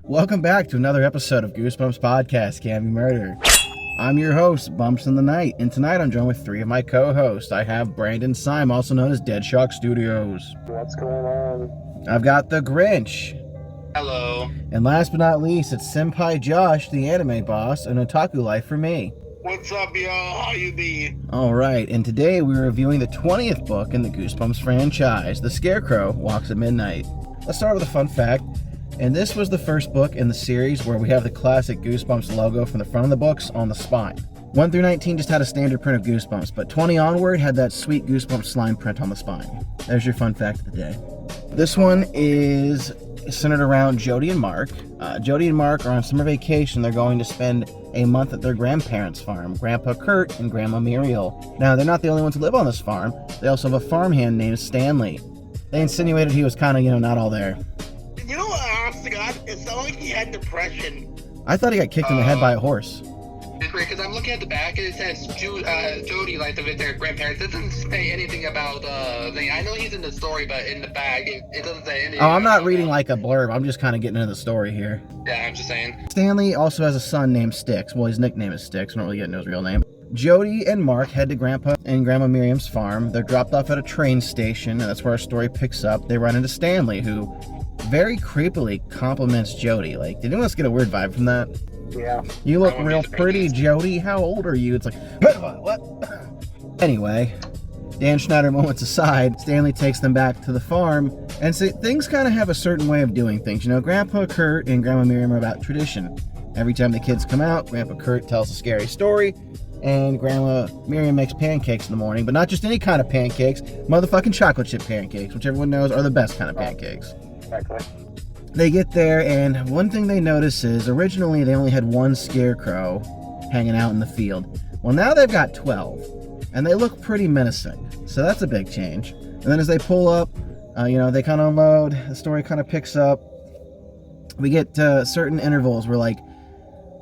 Welcome back to another episode of Goosebumps Podcast, Can Be Murder. I'm your host, Bumps in the Night, and tonight I'm joined with three of my co-hosts. I have Brandon Sime, also known as Dead Shock Studios. What's going on? I've got the Grinch. Hello. And last but not least, it's Senpai Josh, the anime boss, and Otaku Life for me. What's up, y'all? How you be? Alright, and today we're reviewing the 20th book in the Goosebumps franchise, The Scarecrow Walks at Midnight. Let's start with a fun fact. And this was the first book in the series where we have the classic Goosebumps logo from the front of the books on the spine. 1 through 19 just had a standard print of Goosebumps, but 20 onward had that sweet Goosebumps slime print on the spine. There's your fun fact of the day. This one is centered around Jody and Mark. Jody and Mark are on summer vacation. They're going to spend a month at their grandparents' farm, Grandpa Kurt and Grandma Muriel. Now, they're not the only ones who live on this farm. They also have a farmhand named Stanley. They insinuated he was kind of, not all there. You know what, honest to God, it sounded like he had depression. I thought he got kicked in the head by a horse. It's weird, because I'm looking at the back, and it says Jody, like, with their grandparents. It doesn't say anything about, I know he's in the story, but in the back, it doesn't say anything. Oh, I'm not reading like a blurb. I'm just kind of getting into the story here. Yeah, I'm just saying. Stanley also has a son named Styx. Well, his nickname is Styx. We don't really get to know his real name. Jody and Mark head to Grandpa and Grandma Miriam's farm. They're dropped off at a train station, and that's where our story picks up. They run into Stanley, who very creepily compliments Jody. Like, did anyone else get a weird vibe from that? Yeah. You look real pretty, Jody. How old are you? It's like, what? Anyway, Dan Schneider moments aside, Stanley takes them back to the farm, and so things kind of have a certain way of doing things. Grandpa Kurt and Grandma Miriam are about tradition. Every time the kids come out, Grandpa Kurt tells a scary story, and Grandma Miriam makes pancakes in the morning, but not just any kind of pancakes, motherfucking chocolate chip pancakes, which everyone knows are the best kind of pancakes. Exactly. They get there, and one thing they notice is originally they only had one scarecrow hanging out in the field. Well, now they've got 12, and they look pretty menacing, so that's a big change. And then as they pull up, they kind of unload, the story kind of picks up. We get certain intervals where, like,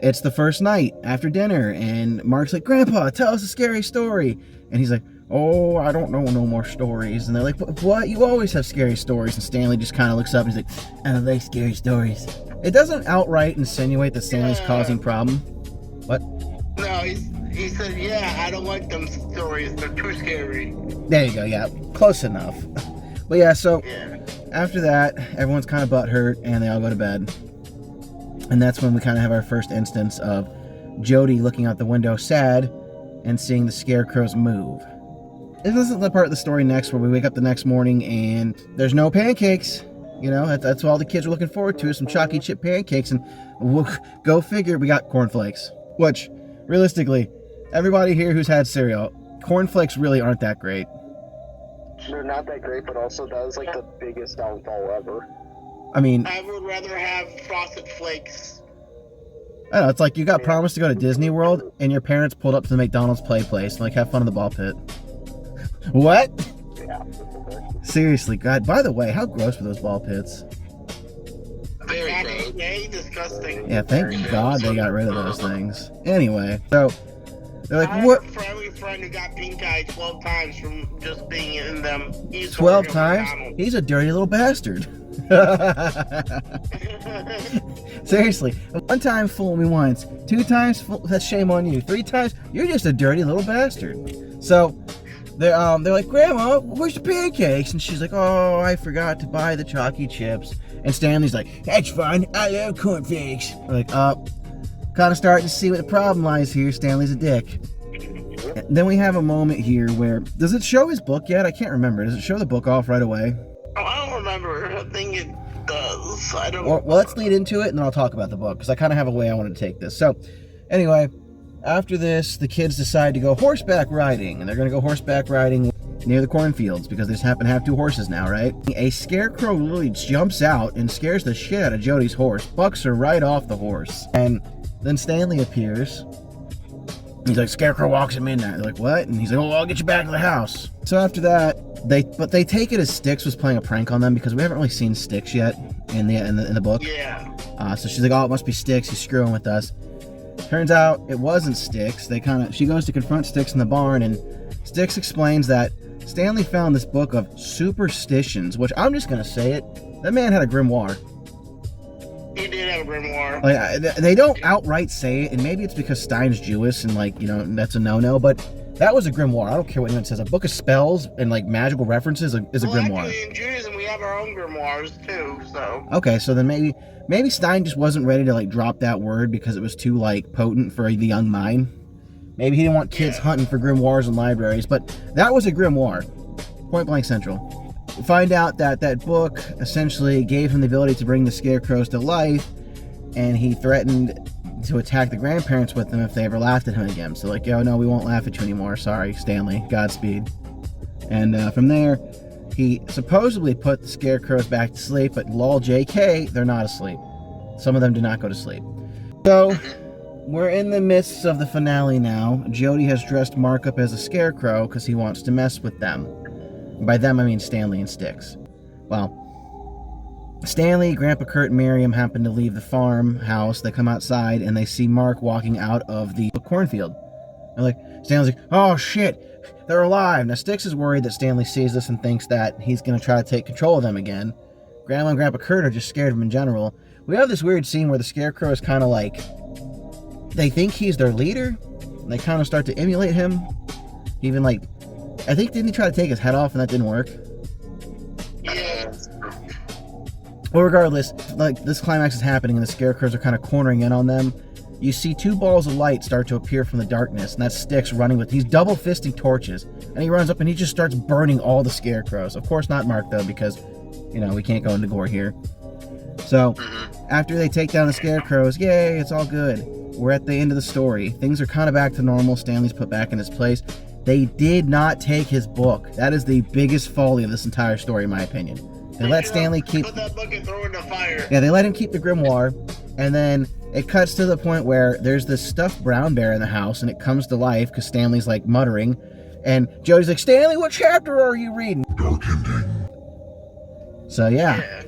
it's the first night after dinner, and Mark's like, Grandpa, tell us a scary story. And he's like, oh, I don't know no more stories. And they're like, what? You always have scary stories. And Stanley just kind of looks up and he's like, I like scary stories. It doesn't outright insinuate that Stanley's causing problem. What? No, he said, yeah, I don't like them stories. They're too scary. There you go, yeah. Close enough. But yeah, so after that, everyone's kind of butthurt, and they all go to bed. And that's when we kind of have our first instance of Jody looking out the window sad and seeing the scarecrows move. This isn't the part of the story next where we wake up the next morning and there's no pancakes. That's all the kids are looking forward to, is some chalky chip pancakes, and we'll go figure, we got cornflakes. Which, realistically, everybody here who's had cereal, cornflakes really aren't that great. They're not that great, but also that was like the biggest downfall ever. I mean, I would rather have Frosted Flakes. I don't know, it's like you got promised to go to Disney World, and your parents pulled up to the McDonald's play place and like, have fun in the ball pit. What? Yeah. Seriously, God, by the way, how gross were those ball pits? Very gross. Yeah, disgusting. Yeah, thank God they got rid of those things. Anyway, so they're like, I what? have a friendly friend who got pink eye 12 times from just being in them. 12 times? He's a dirty little bastard. Seriously, one time fool me once, 2 times fool, that's shame on you, 3 times you're just a dirty little bastard. So they're like, Grandma, where's the pancakes? And she's like, oh, I forgot to buy the chalky chips. And Stanley's like, that's fine, I love cornflakes. We're like, kind of starting to see what the problem lies here. Stanley's a dick. Then we have a moment here where, does it show his book yet? I can't remember. Does it show the book off right away? Oh, I don't remember. I think it does. I don't. Well, let's lead into it, and then I'll talk about the book, because I kind of have a way I want to take this. So, anyway, after this, the kids decide to go horseback riding, and they're going to go horseback riding near the cornfields, because they just happen to have 2 horses now, right? A scarecrow literally jumps out and scares the shit out of Jody's horse, bucks her right off the horse. And then Stanley appears. He's like, Scarecrow walks at midnight. They're like, what? And he's like, oh, I'll get you back to the house. So after that, they take it as Styx was playing a prank on them, because we haven't really seen Styx yet in the book. Yeah. So she's like, oh, it must be Styx. He's screwing with us. Turns out it wasn't Styx. She goes to confront Styx in the barn, and Styx explains that Stanley found this book of superstitions, which I'm just gonna say it. That man had a grimoire. He did have grimoire. Like, they don't outright say it, and maybe it's because Stein's Jewish and, like, you know, that's a no-no, but that was a grimoire. I don't care what anyone says. A book of spells and, like, magical references is a grimoire. Actually, in Judaism, we have our own grimoires, too, so... Okay, so then maybe Stein just wasn't ready to, like, drop that word because it was too, like, potent for the young mind. Maybe he didn't want kids hunting for grimoires in libraries, but that was a grimoire. Point Blank Central. We find out that that book essentially gave him the ability to bring the scarecrows to life, and he threatened to attack the grandparents with them if they ever laughed at him again. So like, yo, no, we won't laugh at you anymore. Sorry, Stanley. Godspeed. And from there, he supposedly put the scarecrows back to sleep, but lol JK, they're not asleep. Some of them do not go to sleep. So... we're in the midst of the finale now. Jody has dressed Mark up as a scarecrow because he wants to mess with them. By them, I mean Stanley and Styx. Well, Stanley, Grandpa Kurt, and Miriam happen to leave the farmhouse. They come outside and they see Mark walking out of the cornfield. And like, Stanley's like, oh shit, they're alive. Now Styx is worried that Stanley sees this and thinks that he's going to try to take control of them again. Grandma and Grandpa Kurt are just scared of him in general. We have this weird scene where the scarecrow is kind of like... they think he's their leader. And they kind of start to emulate him. Even like, I think, didn't he try to take his head off and that didn't work? Yeah. Well, regardless, like this climax is happening and the scarecrows are kind of cornering in on them. You see two balls of light start to appear from the darkness, and that's Styx running with, he's double fisting torches. And he runs up and he just starts burning all the scarecrows. Of course not Mark though, because, you know, we can't go into gore here. So, after they take down the scarecrows, yay, it's all good. We're at the end of the story. Things are kind of back to normal. Stanley's put back in his place. They did not take his book. That is the biggest folly of this entire story, in my opinion. They let Stanley keep... put that book and throw it in the fire. Yeah, they let him keep the grimoire, and then it cuts to the point where there's this stuffed brown bear in the house, and it comes to life because Stanley's, like, muttering, and Jody's like, Stanley, what chapter are you reading? Dark ending. So, yeah.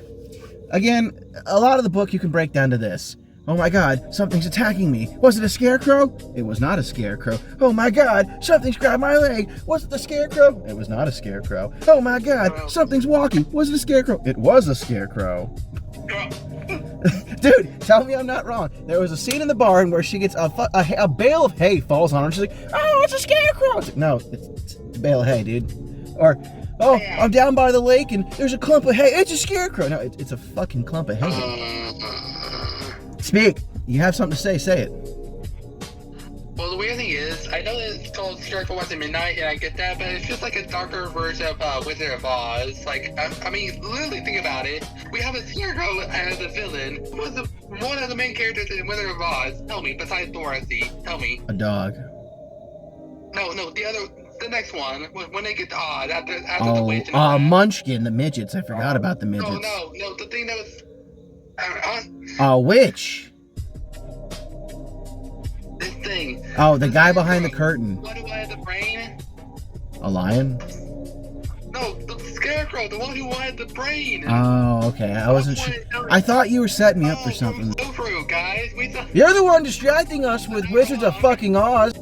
Again, a lot of the book you can break down to this. Oh my god, something's attacking me. Was it a scarecrow? It was not a scarecrow. Oh my god, something's grabbed my leg. Was it the scarecrow? It was not a scarecrow. Oh my god, something's walking. Was it a scarecrow? It was a scarecrow. Dude, tell me I'm not wrong. There was a scene in the barn where she gets a bale of hay falls on her and she's like, oh, it's a scarecrow. It's like, no, it's a bale of hay, dude. Or, oh, I'm down by the lake and there's a clump of hay. It's a scarecrow. No, it's a fucking clump of hay. Speak. You have something to say. Say it. Well, the weird thing is, I know that it's called Scarecrow Once at Midnight, and I get that, but it's just like a darker version of Wizard of Oz. Like, I mean, literally think about it. We have a Scarecrow as a villain. What's one of the main characters in Wizard of Oz? Tell me, besides Dorothy. Tell me. A dog. No, the next one, when they get to Oz, after the witch. Munchkin, the midgets. I forgot about the midgets. No, the thing that was... Which? This thing. Oh, the guy behind the curtain. What do I have the brain? A lion? No, the Scarecrow, the one who wanted the brain. Oh, okay. I wasn't sure. I thought you were setting me up for something. So true, guys. You're the one distracting us with Wizards of fucking Oz.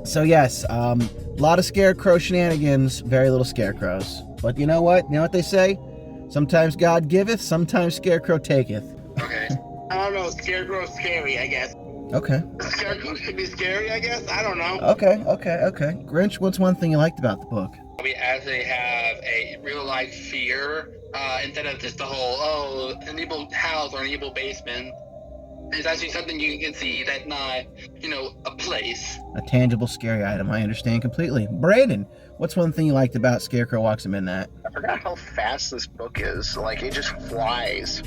So yes, a lot of scarecrow shenanigans, very little scarecrows. But you know what? You know what they say? Sometimes God giveth, sometimes scarecrow taketh. Okay. I don't know, Scarecrow's scary, I guess. Okay. Scarecrow should be scary, I guess? I don't know. Okay. Grinch, what's one thing you liked about the book? We actually have a real-life fear, instead of just the whole, an evil house or an evil basement. It's actually something you can see that's not, a place. A tangible, scary item. I understand completely. Brandon, what's one thing you liked about Scarecrow Walks at Midnight? I forgot how fast this book is. Like, it just flies.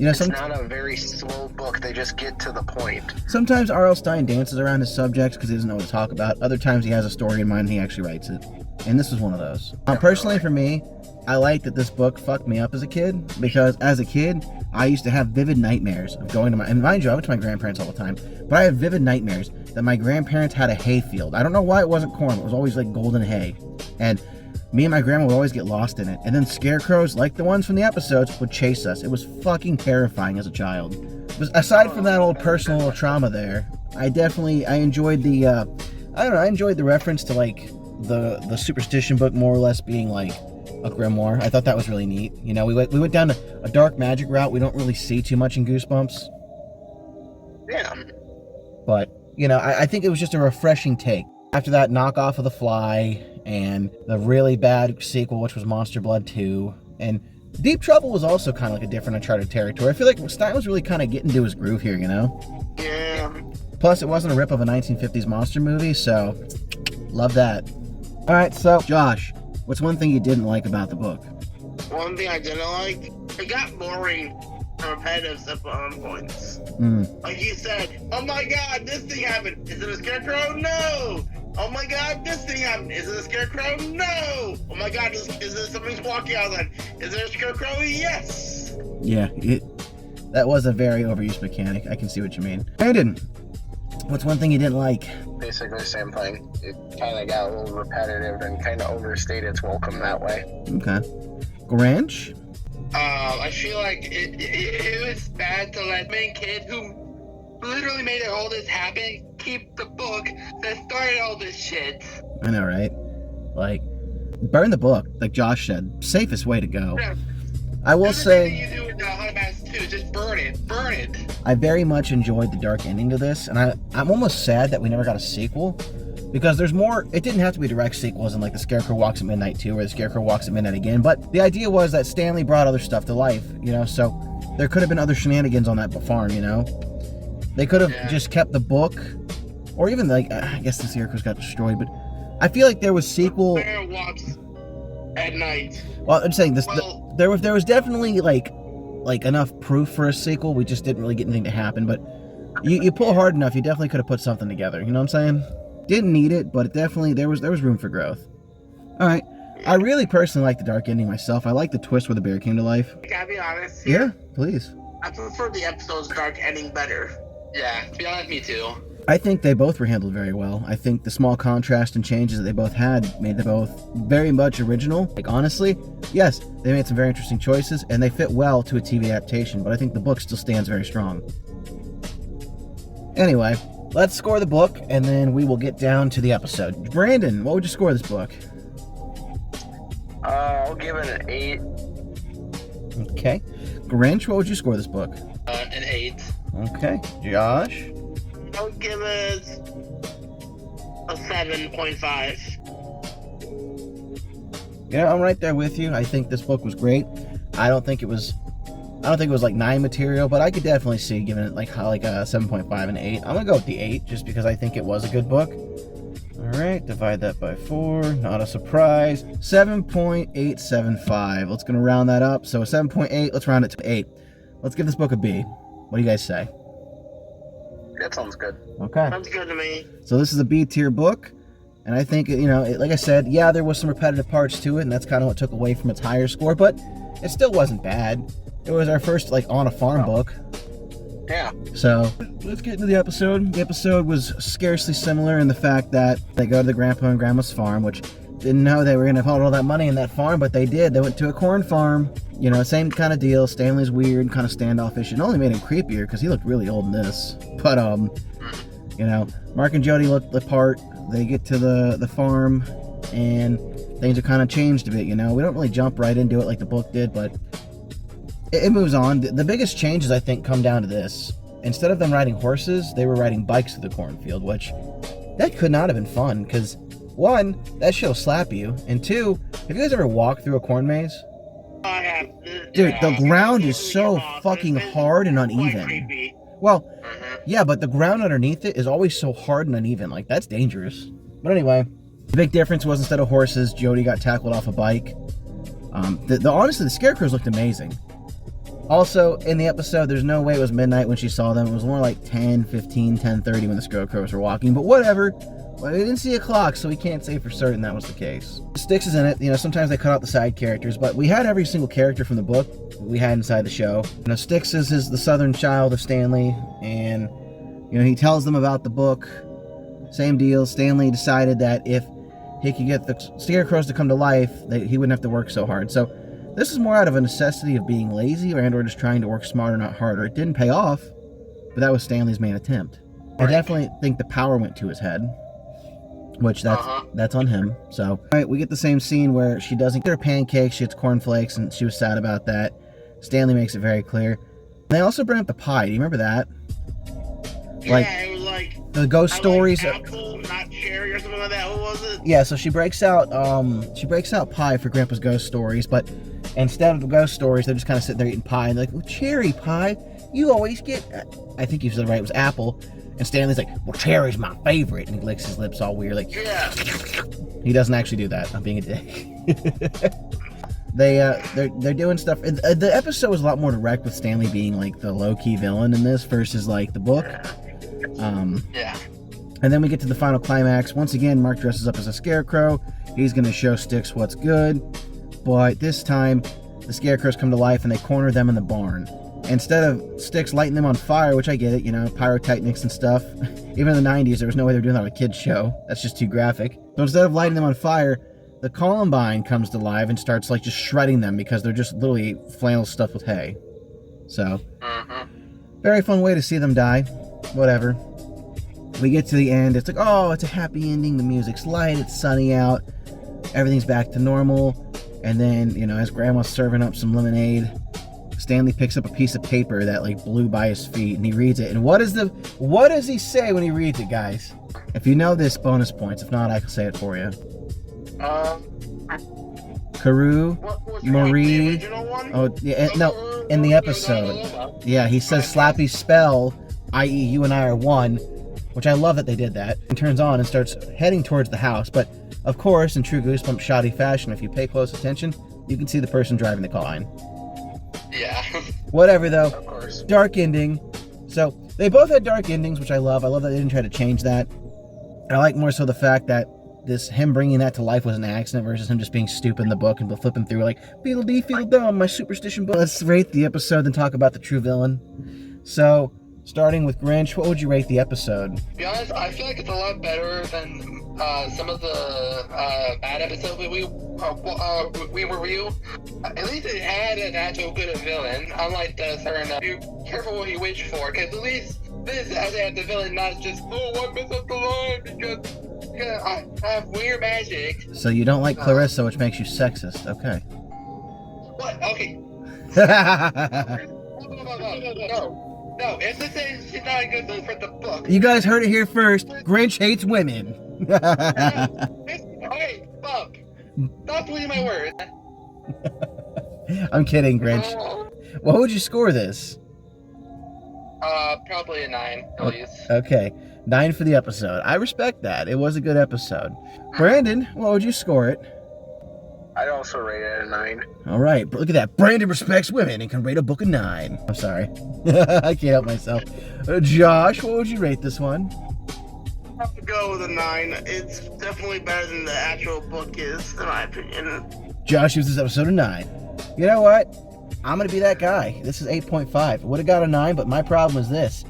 It's not a very slow book. They just get to the point. Sometimes R.L. Stine dances around his subjects because he doesn't know what to talk about. Other times he has a story in mind and he actually writes it. And this was one of those. Personally, for me, I like that this book fucked me up as a kid, because as a kid, I used to have vivid nightmares of going to and mind you, I went to my grandparents all the time, but I have vivid nightmares that my grandparents had a hay field. I don't know why it wasn't corn. It was always like golden hay. And me and my grandma would always get lost in it. And then scarecrows, like the ones from the episodes, would chase us. It was fucking terrifying as a child. But aside from that old personal trauma there, I enjoyed the, I enjoyed the reference to like the superstition book more or less being like a grimoire. I thought that was really neat. You know, we went down a dark magic route. We don't really see too much in Goosebumps. Yeah. But, you know, I think it was just a refreshing take. After that knockoff of The Fly and the really bad sequel, which was Monster Blood 2, and Deep Trouble was also kind of like a different Uncharted territory. I feel like Stein was really kind of getting to his groove here, you know? Yeah. Plus, it wasn't a rip of a 1950s monster movie, so love that. All right, so Josh, what's one thing you didn't like about the book? One thing I didn't like, it got boring and repetitive at points. Like you said, oh my god, this thing happened. Is it a Scarecrow? No! Oh my god, this thing happened. Is it a Scarecrow? No! Oh my god, is it somebody's walking outside? Is there a Scarecrow? Yes! Yeah, that was a very overused mechanic. I can see what you mean. Brandon, what's one thing you didn't like? Basically, same thing. It kind of got a little repetitive and kind of overstayed its welcome that way. Okay. Grinch? I feel like it was bad to let main kid who literally made all this happen keep the book that started all this shit. I know, right? Like, burn the book, like Josh said. Safest way to go. Yeah. I will say, you do in Hot Mass 2, just burn it. I very much enjoyed the dark ending to this, and I'm almost sad that we never got a sequel, because there's more. It didn't have to be direct sequels in like The Scarecrow Walks at Midnight 2 or The Scarecrow Walks at Midnight Again, but the idea was that Stanley brought other stuff to life, you know, so there could have been other shenanigans on that farm, you know? They could have just kept the book, or even like, I guess the Scarecrows got destroyed, but I feel like there was sequel. Bear walks at night. Well, I'm saying this. Well, there was definitely like enough proof for a sequel. We just didn't really get anything to happen. But you pull hard enough, you definitely could have put something together. You know what I'm saying? Didn't need it, but it definitely there was room for growth. All right. I really personally like the dark ending myself. I like the twist where the bear came to life. Can I be honest? Yeah, please. I prefer the episode's dark ending better. Yeah, to be honest, me too. I think they both were handled very well. I think the small contrast and changes that they both had made them both very much original. Like, honestly, yes, they made some very interesting choices, and they fit well to a TV adaptation, but I think the book still stands very strong. Anyway, let's score the book, and then we will get down to the episode. Brandon, what would you score this book? I'll give it an 8. Okay. Grinch, what would you score this book? An 8. Okay. Josh? I'll give it a 7.5. Yeah, I'm right there with you. I think this book was great. I don't think it was like 9 material, but I could definitely see giving it like a 7.5 and 8. I'm gonna go with the 8 just because I think it was a good book. All right, divide that by 4. Not a surprise. 7.875. Let's gonna round that up. So 7.8. Let's round it to 8. Let's give this book a B. What do you guys say? That sounds good. Okay. Sounds good to me. So this is a B tier book, and I think, you know, like I said, yeah, there was some repetitive parts to it, and that's kind of what took away from its higher score, but it still wasn't bad. It was our first, like, on a farm book. Yeah. So let's get into the episode. The episode was scarcely similar in the fact that they go to the grandpa and grandma's farm, which didn't know they were going to put all that money in that farm, but they did. They went to a corn farm. You know, same kind of deal. Stanley's weird, kind of standoffish. It only made him creepier because he looked really old in this. But, you know, Mark and Jody look the part. They get to the farm, and things are kind of changed a bit, you know. We don't really jump right into it like the book did, but it moves on. The biggest changes, I think, come down to this. Instead of them riding horses, they were riding bikes to the cornfield, which that could not have been fun because, one, that shit'll slap you, and two, have you guys ever walked through a corn maze? I have. Dude, the ground is so fucking hard and uneven. Creepy. Well, yeah, but the ground underneath it is always so hard and uneven. Like, that's dangerous. But anyway, the big difference was instead of horses, Jody got tackled off a bike. Honestly, the Scarecrows looked amazing. Also, in the episode, there's no way it was midnight when she saw them. It was more like 10, 15, 10:30 when the Scarecrows were walking. But whatever. Well, we didn't see a clock, so we can't say for certain that was the case. Styx is in it. You know, sometimes they cut out the side characters, but we had every single character from the book we had inside the show. You know, Styx is the southern child of Stanley, and, you know, he tells them about the book. Same deal. Stanley decided that if he could get the Scarecrows to come to life, he wouldn't have to work so hard. So this is more out of a necessity of being lazy or just trying to work smarter, not harder. It didn't pay off, but that was Stanley's main attempt. I definitely think the power went to his head. which that's on him. So, all right, we get the same scene where she doesn't get her pancakes, she gets cornflakes, and she was sad about that. Stanley makes it very clear. They also bring up the pie. Do you remember that? Yeah, it was like the ghost stories. Apple, not cherry or something like that. What was it? Yeah, so she breaks out pie for Grandpa's ghost stories, but instead of the ghost stories, they're just kind of sitting there eating pie, and they're like, well, cherry pie, you always get. I think you said it right. It was apple, and Stanley's like, well, cherry's my favorite, and he licks his lips all weird, like. Yeah. He doesn't actually do that. I'm being a dick. They're doing stuff. The episode was a lot more direct with Stanley being like the low-key villain in this versus like the book. Yeah. And then we get to the final climax. Once again, Mark dresses up as a scarecrow. He's going to show Sticks what's good. But this time, the scarecrows come to life and they corner them in the barn. Instead of Sticks lighting them on fire, which I get it, you know, pyrotechnics and stuff. Even in the 90s, there was no way they were doing that on a kid's show. That's just too graphic. So instead of lighting them on fire, the Columbine comes to life and starts like just shredding them because they're just literally flannel stuffed with hay. So, very fun way to see them die. Whatever. We get to the end. It's like, oh, it's a happy ending. The music's light. It's sunny out. Everything's back to normal. And then, you know, as Grandma's serving up some lemonade, Stanley picks up a piece of paper that like blew by his feet, and he reads it. And what does he say when he reads it, guys? If you know this, bonus points. If not, I can say it for you. Carew, Marie. Oh, yeah, no, in the episode. Yeah, he says Slappy spell, i.e., you and I are one, which I love that they did that. And turns on and starts heading towards the house. But of course, in true Goosebumps shoddy fashion, if you pay close attention, you can see the person driving the car line. Yeah. Whatever, though. Of course. Dark ending. So they both had dark endings, which I love. I love that they didn't try to change that. I like more so the fact that him bringing that to life was an accident versus him just being stupid in the book and flipping through like, Beetle Dee, Feedle Dum, my superstition book. Let's rate the episode and talk about the true villain. So, starting with Grinch, what would you rate the episode? To be honest, I feel like it's a lot better than some of the bad episodes we review. At least it had an actual good villain, unlike the certain. Be careful what you wish for, because at least this has the villain, not just, oh, I messed up the line because I have weird magic. So you don't like Clarissa, which makes you sexist. Okay. What? Okay. No, if this is, she's not a good villain for the book. You guys heard it here first. Grinch hates women. Okay, fuck. Stop tweeting my words. I'm kidding, Grinch. What would you score this? Probably a 9, at least. Okay, 9 for the episode. I respect that. It was a good episode. Brandon, what would you score it? I'd also rate it a 9. All right, look at that. Brandon respects women and can rate a book a 9. I'm sorry. I can't help myself. Josh, what would you rate this one? I would go with a 9. It's definitely better than the actual book is, in my opinion. Josh gives this episode a 9. You know what? I'm going to be that guy. This is 8.5. Would have got a 9, but my problem is this.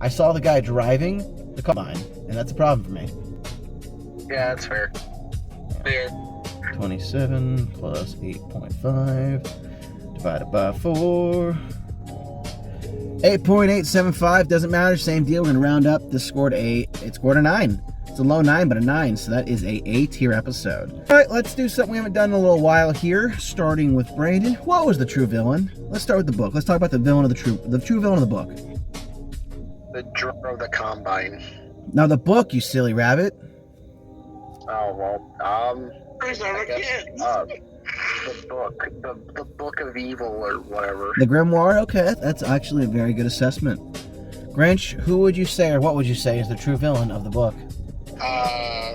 I saw the guy driving the car, and that's a problem for me. Yeah, that's fair. Fair. 27 plus 8.5 divided by 4. 8.875 doesn't matter. Same deal. We're going to round up. This scored it scored a 9. It's a low 9, but a 9. So that is a A-tier episode. All right, let's do something we haven't done in a little while here. Starting with Brandon. What was the true villain? Let's start with the book. Let's talk about the villain of the true villain of the book. The drummer of the Combine. Now the book, you silly rabbit. Oh, well, the book of evil or whatever. The Grimoire? Okay, that's actually a very good assessment. Grinch, who would you say, or what would you say is the true villain of the book?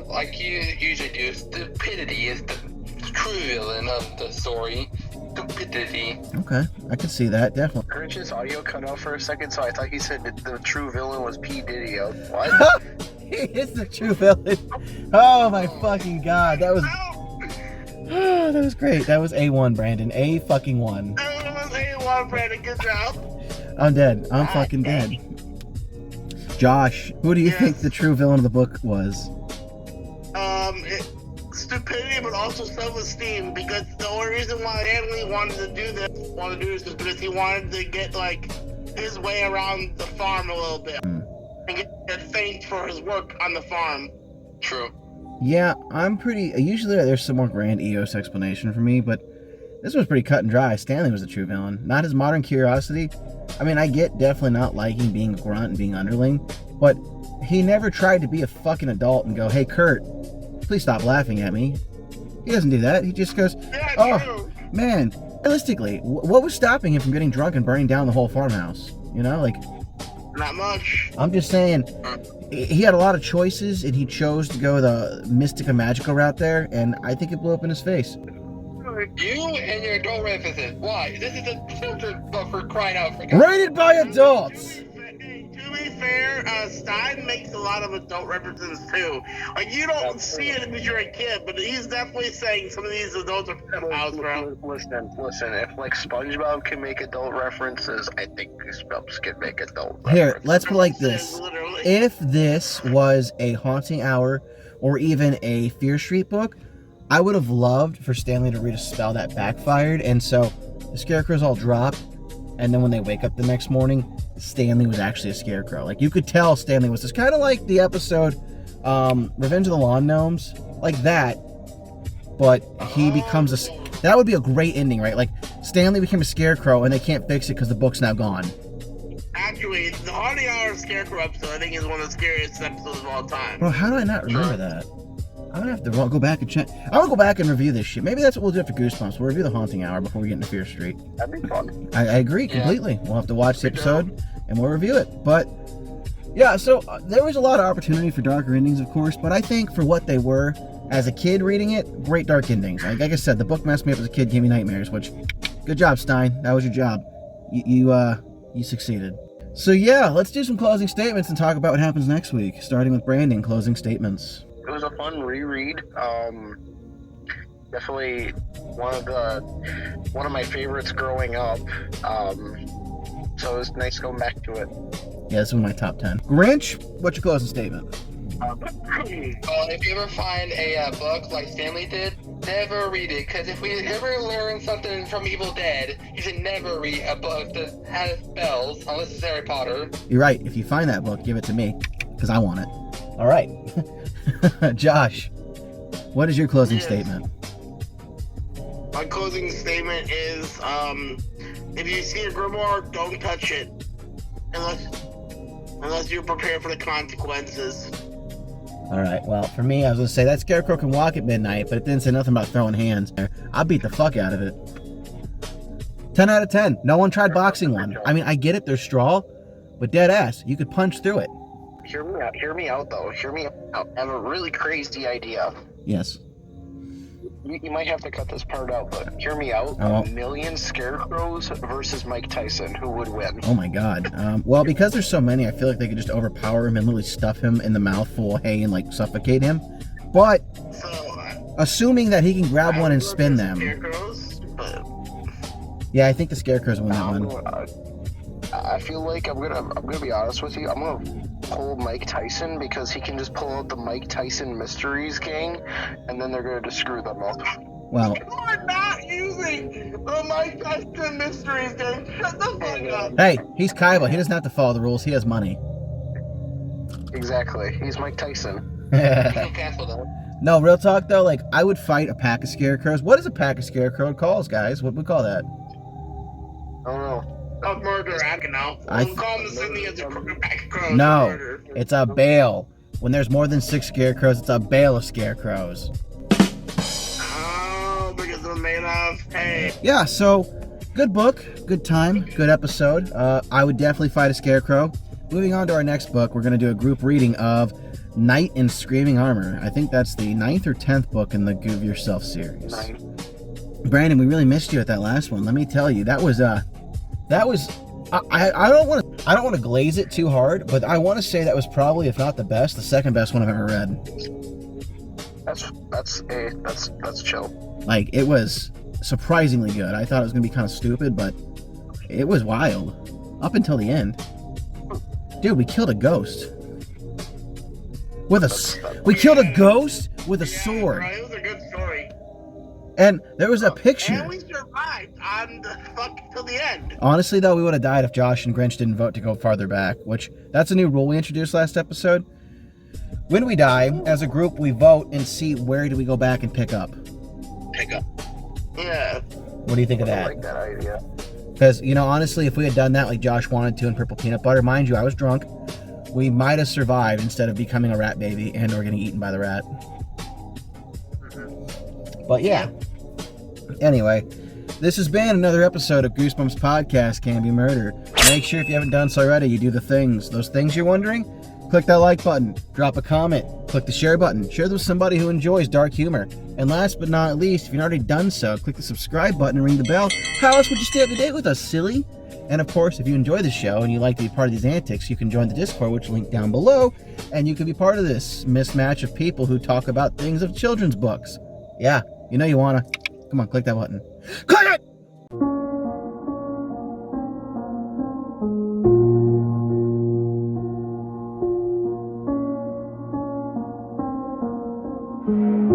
Like you usually do, stupidity is the true villain of the story. Stupidity. Okay, I can see that, definitely. Grinch's audio cut off for a second, so I thought he said that the true villain was P. Diddy. What? He is the true villain. Oh my fucking god, that was... Oh, that was great. That was A1, Brandon. A fucking 1. That was A1, Brandon. Good job. I'm dead. I'm fucking dead. Josh, who do you think the true villain of the book was? Stupidity, but also self-esteem. Because the only reason why Stanley wanted to do this is because he wanted to get like his way around the farm a little bit and get thanked for his work on the farm. True. Yeah, I'm pretty... Usually there's some more grand EOS explanation for me, but this was pretty cut and dry. Stanley was the true villain, not his modern curiosity. I mean, I get definitely not liking being a grunt and being underling, but he never tried to be a fucking adult and go, hey, Kurt, please stop laughing at me. He doesn't do that. He just goes, oh, man, realistically, what was stopping him from getting drunk and burning down the whole farmhouse? You know, like... Not much. I'm just saying, he had a lot of choices, and he chose to go the Mystica Magical route there, and I think it blew up in his face. You and your adult references. Why? This is a children's book for crying out for God. Rated by adults! To be fair, Stein makes a lot of adult references too. Like, you don't see it because you're a kid, but he's definitely saying some of these adults are pedophiles, bro. Listen, if like SpongeBob can make adult references, I think Goosebumps can make adult references. Here, let's put it like this. Literally. If this was a Haunting Hour or even a Fear Street book, I would have loved for Stanley to read a spell that backfired, and so the Scarecrow's all dropped, and then when they wake up the next morning, Stanley was actually a Scarecrow. Like, you could tell Stanley was this kind of like the episode Revenge of the Lawn Gnomes, like that, but he becomes a... That would be a great ending, right? Like, Stanley became a Scarecrow, and they can't fix it because the book's now gone. Actually, the Haunting Hour Scarecrow episode, I think, is one of the scariest episodes of all time. Bro, how do I not remember that? I'm gonna have to go back and check. I'm gonna go back and review this shit. Maybe that's what we'll do after Goosebumps. We'll review the Haunting Hour before we get into Fear Street. That'd be fun. I agree completely. We'll have to watch the episode and we'll review it. But yeah, so there was a lot of opportunity for darker endings, of course. But I think for what they were, as a kid reading it, great dark endings. Like I said, the book messed me up as a kid, gave me nightmares. Which, good job, Stein. That was your job. You succeeded. So yeah, let's do some closing statements and talk about what happens next week. Starting with Brandon, closing statements. It was a fun reread. Definitely one of my favorites growing up. So it was nice going back to it. Yeah, this is one of my top 10. Grinch, what's your closing statement? If you ever find a book like Stanley did, never read it. Because if we ever learn something from Evil Dead, you should never read a book that has spells, unless it's Harry Potter. You're right. If you find that book, give it to me, because I want it. All right. Josh, what is your closing statement? My closing statement is, if you see a grimoire, don't touch it. Unless you're prepared for the consequences. All right, well, for me, I was going to say that Scarecrow can walk at midnight, but it didn't say nothing about throwing hands. I'll beat the fuck out of it. 10 out of 10. No one tried boxing one. I mean, I get it, there's straw, but dead ass, you could punch through it. Hear me out, though. Hear me out. I have a really crazy idea. Yes. You might have to cut this part out, but hear me out. Oh. 1 million Scarecrows versus Mike Tyson. Who would win? Oh my god. Well, because there's so many, I feel like they could just overpower him and literally stuff him in the mouth full of hay and like suffocate him. But assuming that he can grab one and spin them. Yeah, I think the Scarecrows win that one. I feel like I'm gonna be honest with you. I'm gonna pull Mike Tyson because he can just pull out the Mike Tyson Mysteries gang, and then they're gonna just screw them up. Well, You're not using the Mike Tyson Mysteries gang. Shut the fuck up. Hey, he's Kaiba. He doesn't have to follow the rules. He has money. Exactly. He's Mike Tyson. No, real talk though. Like, I would fight a pack of Scarecrows. What is a pack of Scarecrow calls, guys? What would we call that? I don't know. A murder, I can know. I'm calling the city as a pack of crows. No, it's a bale. When there's more than 6 Scarecrows, it's a bale of Scarecrows. Oh, because they're made of hay. Yeah, so good book, good time, good episode. I would definitely fight a Scarecrow. Moving on to our next book, we're going to do a group reading of Knight in Screaming Armor. I think that's the 9th or 10th book in the Give Yourself series. 9. Brandon, we really missed you at that last one. Let me tell you, that was I don't want to glaze it too hard, but I want to say that was probably, if not the best, the second best one I've ever read. That's chill. Like, it was surprisingly good. I thought it was gonna be kind of stupid, but it was wild up until the end. Dude, we killed a ghost with a ghost with a sword. Right, it was a good story. And there was a picture. And we survived on the fuck till the end. Honestly, though, we would have died if Josh and Grinch didn't vote to go farther back, which that's a new rule we introduced last episode. When we die, as a group, we vote and see where do we go back and pick up. Yeah. What do you think of I that? like that idea. Because, you know, honestly, if we had done that like Josh wanted to in Purple Peanut Butter, mind you, I was drunk, we might have survived instead of becoming a rat baby and or getting eaten by the rat. But yeah. Anyway, this has been another episode of Goosebumps Podcast Can Be Murdered. Make sure if you haven't done so already, you do the things. Those things you're wondering? Click that like button, drop a comment, click the share button, share this with somebody who enjoys dark humor. And last but not least, if you've not already done so, click the subscribe button and ring the bell. How else would you stay up to date with us, silly? And of course, if you enjoy the show and you like to be part of these antics, you can join the Discord, which is linked down below, and you can be part of this mismatch of people who talk about things of children's books. Yeah, you know you wanna. Come on, click that button. Click it! Mm.